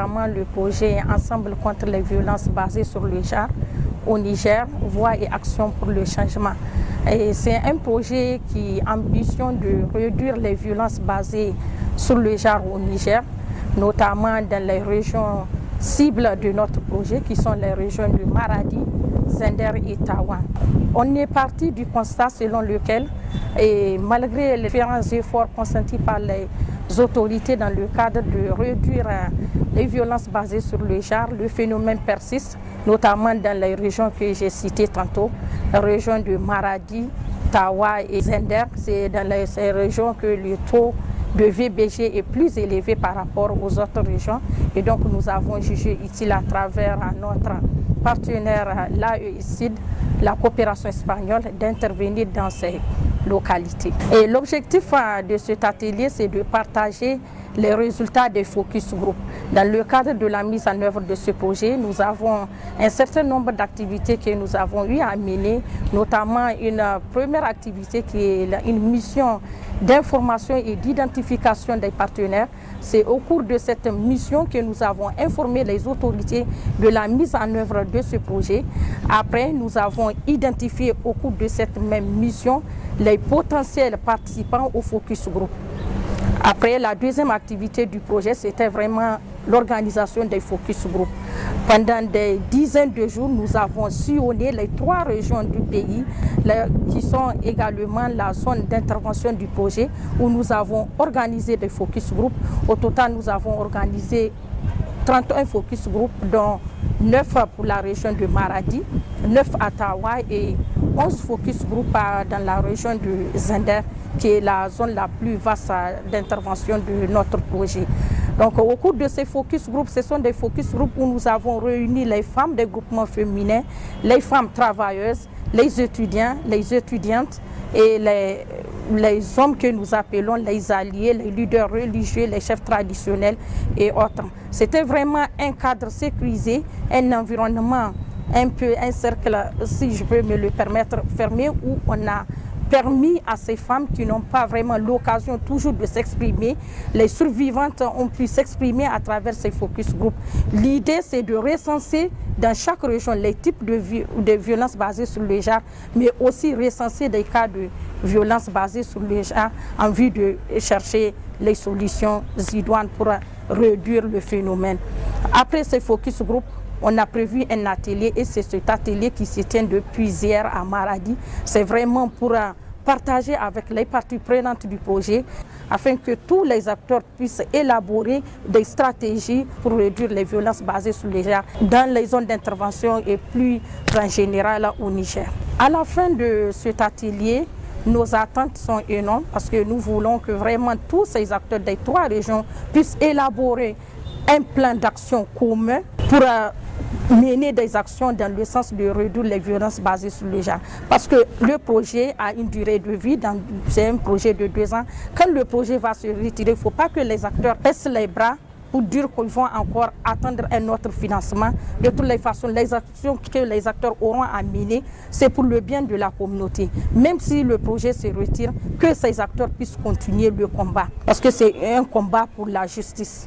notamment le projet Ensemble contre les violences basées sur le genre au Niger, Voix et Action pour le changement. C'est un projet qui ambitionne de réduire les violences basées sur le genre au Niger, notamment dans les régions cibles de notre projet, qui sont les régions de Maradi, Zender et Tawa. On est parti du constat selon lequel, malgré les différents efforts consentis par les autorités dans le cadre de réduire les violences basées sur le genre, le phénomène persiste, notamment dans les régions que j'ai citées tantôt, les régions de Maradi, Tawa et Zender. C'est dans ces régions que le taux de VBG est plus élevé par rapport aux autres régions. Et donc nous avons jugé utile à travers notre partenaire l'AEICID, la coopération espagnole, d'intervenir dans ces localités. Et l'objectif de cet atelier, c'est de partager les résultats des focus group. Dans le cadre de la mise en œuvre de ce projet, nous avons un certain nombre d'activités que nous avons eu à mener, notamment une première activité qui est une mission d'information et d'identification des partenaires. C'est au cours de cette mission que nous avons informé les autorités de la mise en œuvre de ce projet. Après, nous avons identifié au cours de cette même mission les potentiels participants au focus group. Après, la deuxième activité du projet, c'était vraiment l'organisation des focus group. Pendant des dizaines de jours, nous avons sillonné les 3 régions du pays, qui sont également la zone d'intervention du projet, où nous avons organisé des focus group. Au total, nous avons organisé 31 focus group, dont 9 pour la région de Maradi, 9 à Tawa et 11 focus group dans la région de Zender, qui est la zone la plus vaste d'intervention de notre projet. Donc au cours de ces focus group, ce sont des focus group où nous avons réuni les femmes des groupements féminins, les femmes travailleuses, les étudiants, les étudiantes et les hommes que nous appelons les alliés, les leaders religieux, les chefs traditionnels et autres. C'était vraiment un cadre sécurisé, un environnement un cercle, si je peux me le permettre, fermé, où on a permis à ces femmes qui n'ont pas vraiment l'occasion toujours de s'exprimer. Les survivantes ont pu s'exprimer à travers ces focus group. L'idée, c'est de recenser dans chaque région les types de violences basées sur le genre, mais aussi recenser des cas de violences basées sur le genre en vue de chercher les solutions idoines pour réduire le phénomène. Après ces focus group, on a prévu un atelier et c'est cet atelier qui se tient depuis hier à Maradi. C'est vraiment pour partager avec les parties prenantes du projet afin que tous les acteurs puissent élaborer des stratégies pour réduire les violences basées sur les genres dans les zones d'intervention et plus en général au Niger. À la fin de cet atelier, nos attentes sont énormes parce que nous voulons que vraiment tous ces acteurs des 3 régions puissent élaborer un plan d'action commun pour mener des actions dans le sens de réduire les violences basées sur le genre. Parce que le projet a une durée de vie, c'est un projet de 2 ans. Quand le projet va se retirer, il ne faut pas que les acteurs baissent les bras pour dire qu'ils vont encore attendre un autre financement. De toutes les façons, les actions que les acteurs auront à mener, c'est pour le bien de la communauté. Même si le projet se retire, que ces acteurs puissent continuer le combat. Parce que c'est un combat pour la justice.